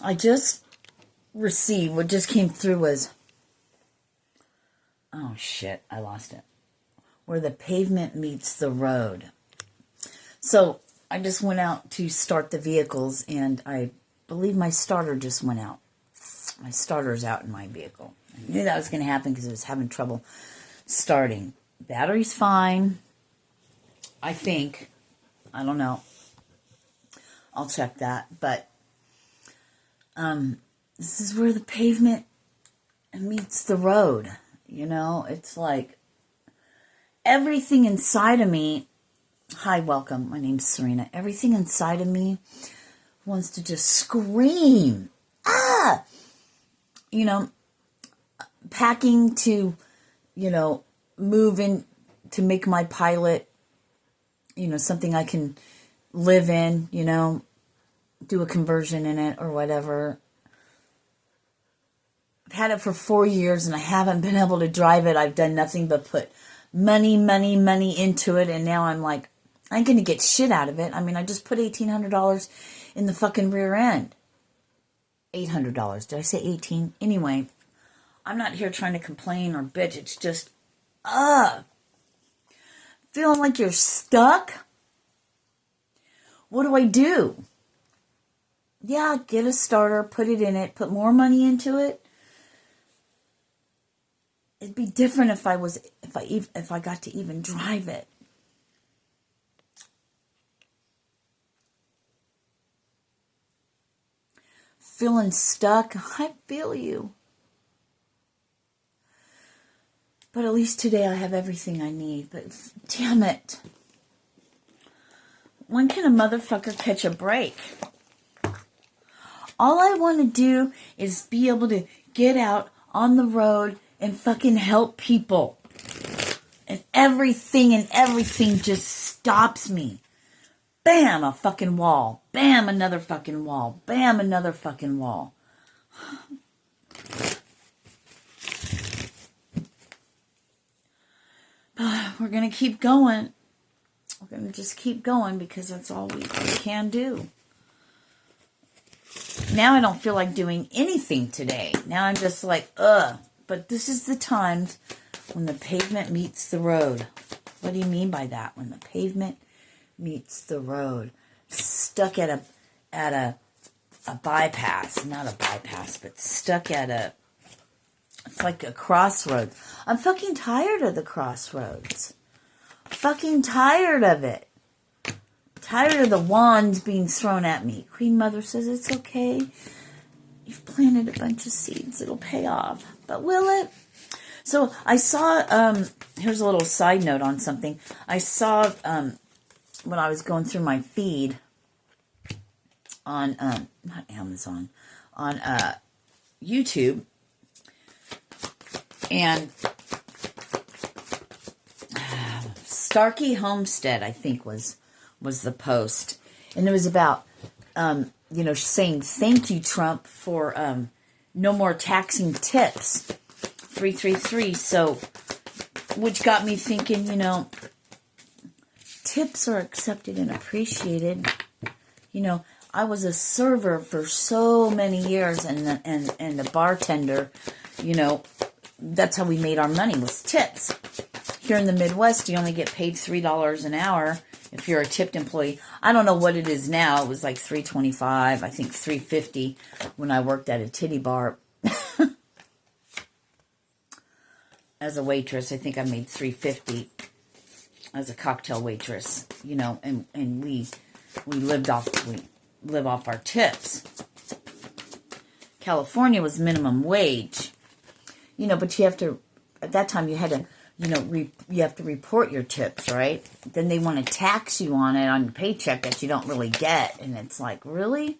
I just received, what just came through was, oh shit, I lost it. Where the pavement meets the road. So I just went out to start the vehicles, and I believe my starter just went out. My starter's out in my vehicle. I knew that was going to happen because I was having trouble starting. Battery's fine, I think. I don't know. I'll check that. But this is where the pavement meets the road. You know, it's like everything inside of me. Hi, welcome. My name's Sirena. Everything inside of me wants to just scream. Ah! You know, packing to, you know, move in to make my pilot, you know, something I can live in, you know, do a conversion in it or whatever. I've had it for 4 years and I haven't been able to drive it. I've done nothing but put money into it, and now I'm like, I ain't going to get shit out of it. I mean, I just put $1,800 in the fucking rear end. $800. Did I say 18? Anyway, I'm not here trying to complain or bitch. It's just, feeling like you're stuck. What do I do? Yeah, get a starter, put it in it, put more money into it. It'd be different if I got to even drive it. Feeling stuck? I feel you. But at least today I have everything I need. But damn it. When can a motherfucker catch a break? All I want to do is be able to get out on the road and fucking help people. And everything just stops me. Bam, a fucking wall. Bam, another fucking wall. Bam, another fucking wall. We're going to keep going. We're going to just keep going because that's all we can do. Now I don't feel like doing anything today. Now I'm just like, ugh. But this is the times when the pavement meets the road. What do you mean by that? When the pavement meets the road. Stuck at a bypass. Not a bypass, but stuck at it's like a crossroads. I'm fucking tired of the crossroads. Fucking tired of it. Tired of the wands being thrown at me. Queen Mother says, it's okay. You've planted a bunch of seeds. It'll pay off. But will it? So I saw, here's a little side note on something. I saw, when I was going through my feed on, not Amazon, on YouTube, and Starkey Homestead, I think, was the post. And it was about, you know, saying thank you, Trump, for no more taxing tips. 333. So, which got me thinking, you know, tips are accepted and appreciated. You know, I was a server for so many years, and a bartender, you know, that's how we made our money, was tips. Here in the Midwest, you only get paid $3 an hour if you're a tipped employee. I don't know what it is now. It was like $3.25, I think $3.50 when I worked at a titty bar. As a waitress, I think I made $3.50 as a cocktail waitress, you know, and we live off our tips. California was minimum wage, you know, but you have to, at that time you had to, you know, you have to report your tips, right? Then they want to tax you on it on your paycheck that you don't really get, and it's like, really?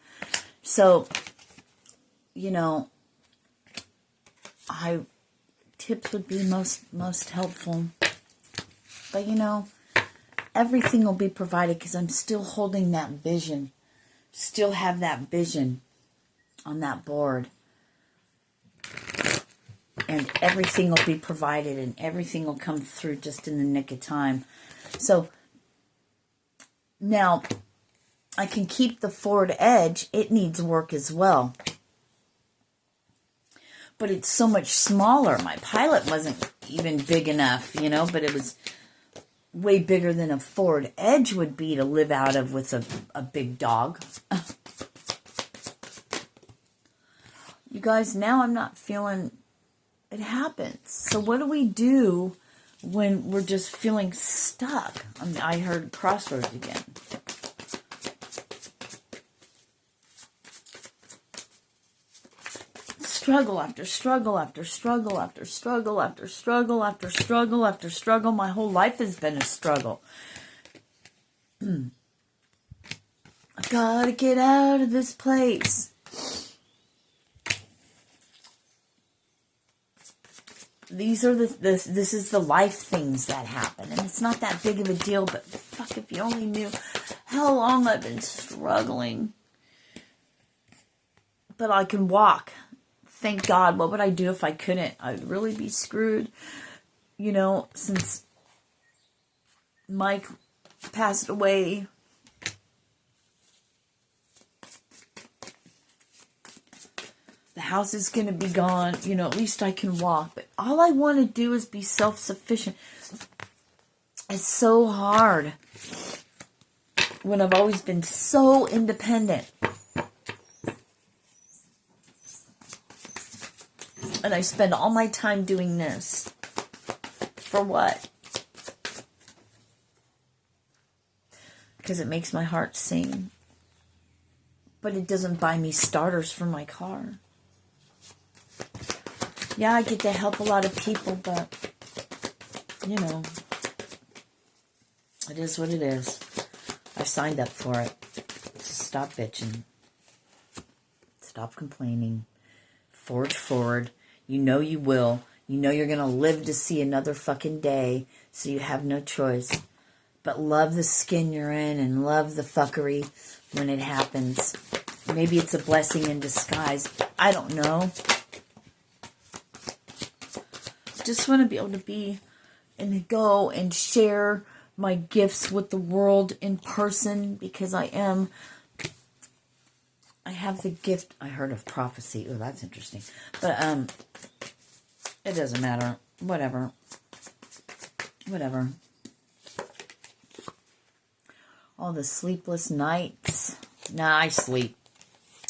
So, you know, tips would be most helpful. But, you know, everything will be provided because I'm still holding that vision. Still have that vision on that board. And everything will be provided and everything will come through just in the nick of time. So, now, I can keep the Ford Edge. It needs work as well. but it's so much smaller. My Pilot wasn't even big enough, you know, but it was way bigger than a Ford Edge would be to live out of with a big dog. You guys, now I'm not feeling it happens. So what do we do when we're just feeling stuck? I heard crossroads again. Struggle after struggle after struggle after struggle after struggle after struggle after struggle. My whole life has been a struggle. I gotta get out of this place. These are this is the life things that happen, and it's not that big of a deal, but fuck, if you only knew how long I've been struggling. But I can walk. Thank God. What would I do if I couldn't? I'd really be screwed. You know, since Mike passed away, the house is going to be gone. You know, at least I can walk. But all I want to do is be self-sufficient. It's so hard when I've always been so independent. And I spend all my time doing this. For what? Because it makes my heart sing. But it doesn't buy me starters for my car. Yeah, I get to help a lot of people, but, you know, it is what it is. I signed up for it. So stop bitching. Stop complaining. Forge forward. You know you will. You know you're going to live to see another fucking day, so you have no choice. But love the skin you're in and love the fuckery when it happens. Maybe it's a blessing in disguise. I don't know. Just want to be able to be and go and share my gifts with the world in person, because I have the gift. I heard of prophecy. Oh, that's interesting. But it doesn't matter. Whatever. All the sleepless nights. Nah, I sleep.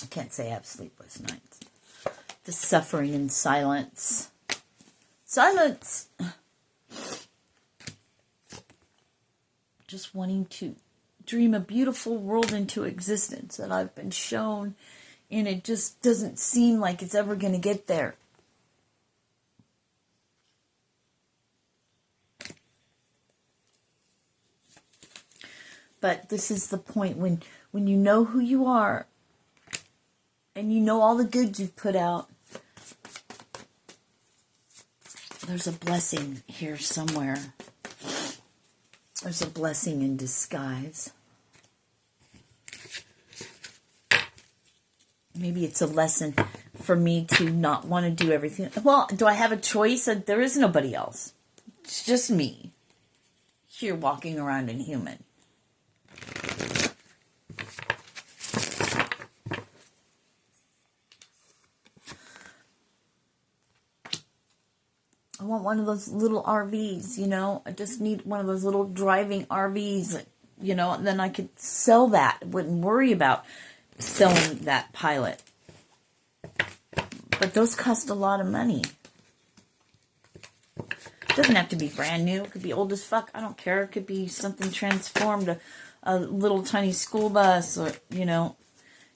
I can't say I have sleepless nights. The suffering in silence. Silence! Just wanting to dream a beautiful world into existence that I've been shown, and it just doesn't seem like it's ever going to get there. But this is the point when you know who you are, and you know all the good you've put out. There's a blessing here somewhere. There's a blessing in disguise. Maybe it's a lesson for me to not want to do everything. Well, do I have a choice? There is nobody else. It's just me. Here walking around in human. I want one of those little RVs, you know. I just need one of those little driving RVs, you know, and then I could sell that. Wouldn't worry about selling that Pilot. But those cost a lot of money. It doesn't have to be brand new. It could be old as fuck. I don't care. It could be something transformed, a little tiny school bus, or, you know,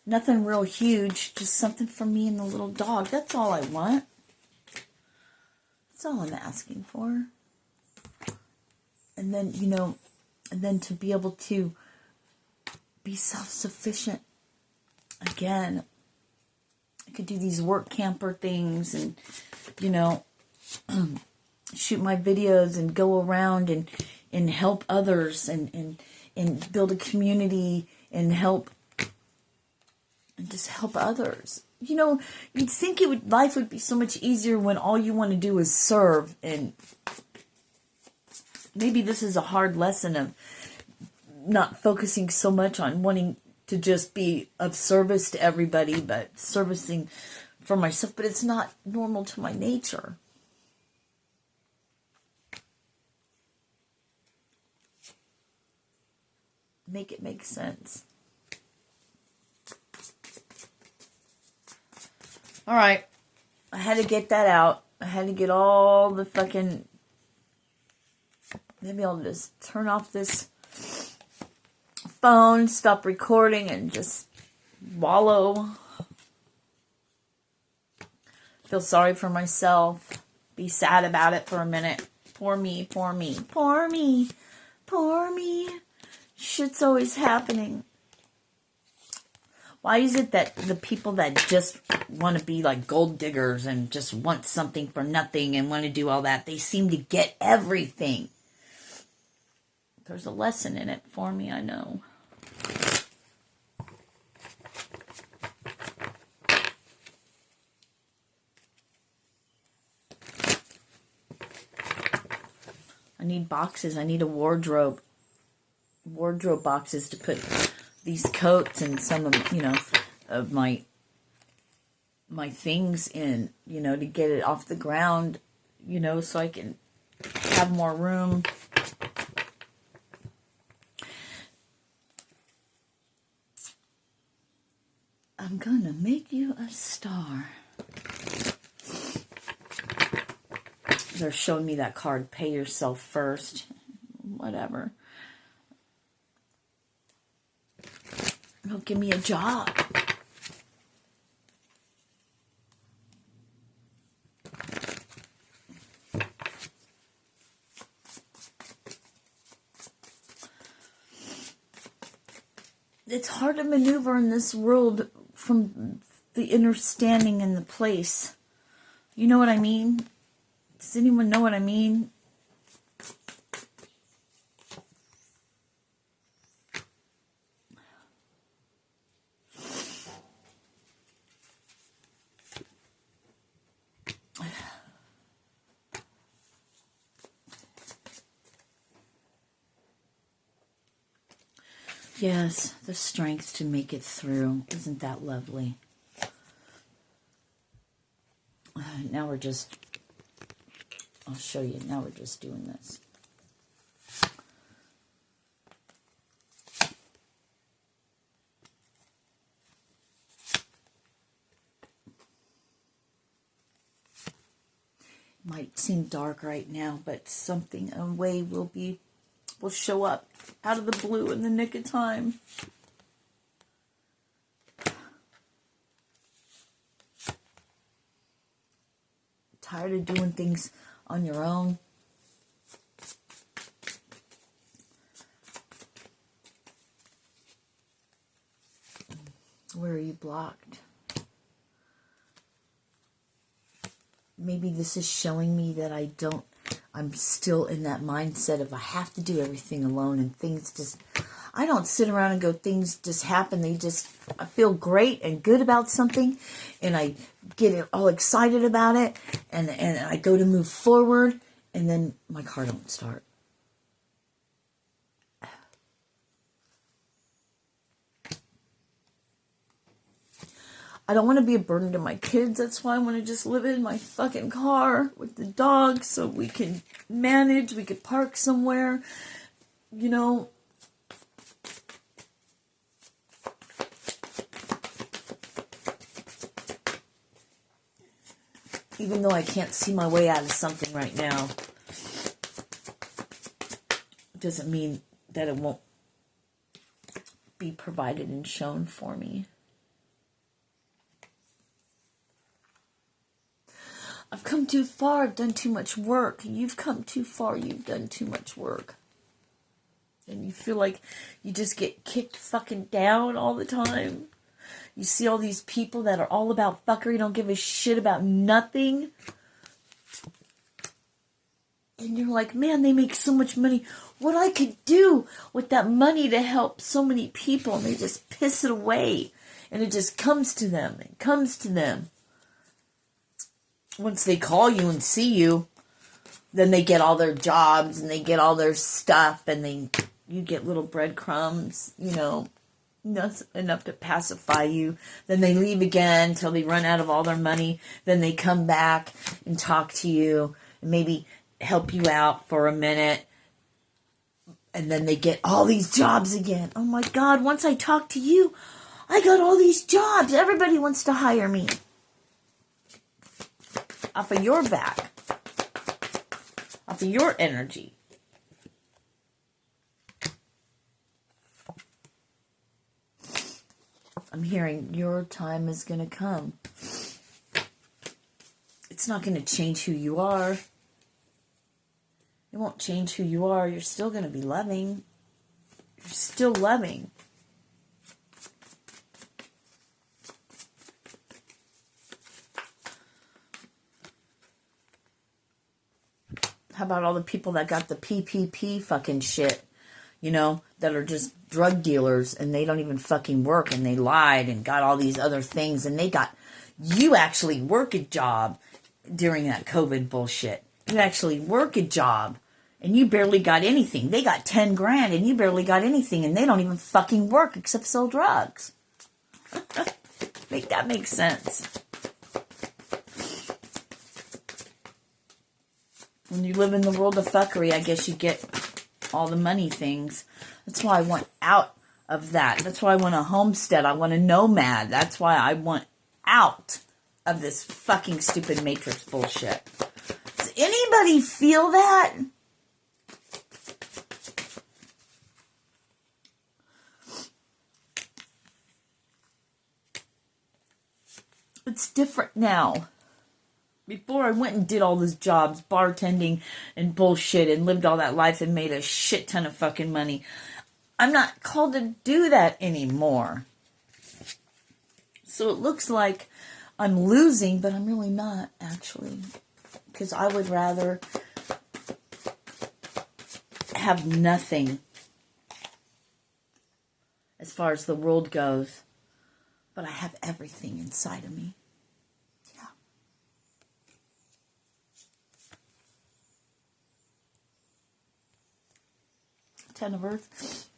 nothing real huge. Just something for me and the little dog. That's all I want. That's all I'm asking for. And then, you know, and then to be able to be self-sufficient. Again, I could do these work camper things and, you know, shoot my videos and go around and help others and build a community and help and just help others. You know, you'd think life would be so much easier when all you want to do is serve. And maybe this is a hard lesson of not focusing so much on wanting to just be of service to everybody, but servicing for myself, but it's not normal to my nature. Make it make sense. All right. I had to get that out. I had to get all the fucking... Maybe I'll just turn off this phone, stop recording, and just wallow. Feel sorry for myself. Be sad about it for a minute. Poor me, poor me, poor me, poor me. Shit's always happening. Why is it that the people that just want to be like gold diggers and just want something for nothing and want to do all that, they seem to get everything? There's a lesson in it for me, I know. I need boxes. I need a wardrobe. Wardrobe boxes to put these coats and some of, of my things in, to get it off the ground, so I can have more room. I'm gonna make you a star. They're showing me that card, pay yourself first. Whatever. They'll give me a job. It's hard to maneuver in this world from the understanding and the place. You know what I mean? Does anyone know what I mean? Yes, the strength to make it through. Isn't that lovely? Now we're just... I'll show you. Now we're just doing this. Might seem dark right now, but something, a way will show up out of the blue in the nick of time. Tired of doing things on your own? Where are you blocked? Maybe this is showing me that I'm still in that mindset of I have to do everything alone, and things just, I don't sit around and go, things just happen. I feel great and good about something, and I get all excited about it, and I go to move forward, and then my car don't start. I don't want to be a burden to my kids. That's why I want to just live in my fucking car with the dog so we can manage. We could park somewhere, Even though I can't see my way out of something right now, doesn't mean that it won't be provided and shown for me. I've come too far. I've done too much work. You've come too far. You've done too much work. And you feel like you just get kicked fucking down all the time. You see all these people that are all about fuckery, don't give a shit about nothing. And you're like, man, they make so much money. What I could do with that money to help so many people. And they just piss it away. And it just comes to them. It comes to them. Once they call you and see you, then they get all their jobs and they get all their stuff, and you get little breadcrumbs, That's enough to pacify you. Then they leave again until they run out of all their money. Then they come back and talk to you and maybe help you out for a minute. And then they get all these jobs again. Oh my God, once I talk to you, I got all these jobs. Everybody wants to hire me. Off of your back. Off of your energy. I'm hearing your time is going to come. It's not going to change who you are. It won't change who you are. You're still going to be loving. You're still loving. How about all the people that got the PPP fucking shit? You know, that are just drug dealers and they don't even fucking work and they lied and got all these other things and they got, you actually work a job during that COVID bullshit. You actually work a job and you barely got anything. They got 10 grand and you barely got anything and they don't even fucking work except sell drugs. Make that make sense. When you live in the world of fuckery, I guess you get all the money things. That's why I want out of that. That's why I want a homestead. I want a nomad. That's why I want out of this fucking stupid matrix bullshit. Does anybody feel that? It's different now. Before I went and did all these jobs, bartending and bullshit and lived all that life and made a shit ton of fucking money. I'm not called to do that anymore. So it looks like I'm losing, but I'm really not, actually. Because I would rather have nothing as far as the world goes. But I have everything inside of me. Ten of Earth.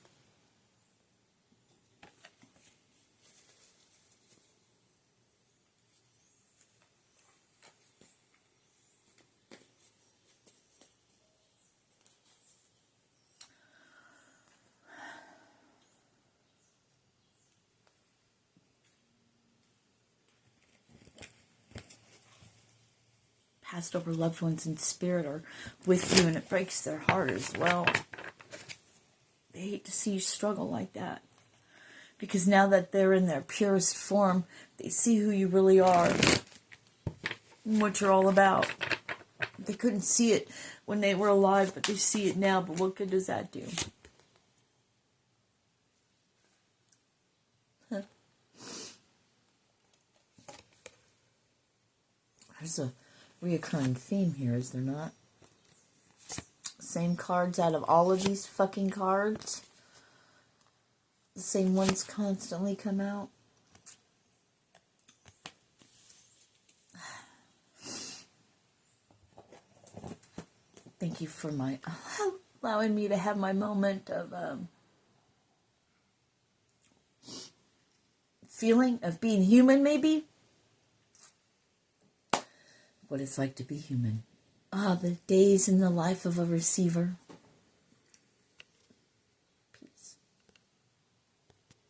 Passed over loved ones in spirit are with you and it breaks their heart as well. They hate to see you struggle like that. Because now that they're in their purest form, they see who you really are. And what you're all about. They couldn't see it when they were alive, but they see it now. But what good does that do? Huh. There's a reoccurring theme here, is there not? Same cards out of all of these fucking cards. The same ones constantly come out. Thank you for allowing me to have my moment of feeling of being human, maybe. What it's like to be human. Ah, the days in the life of a receiver.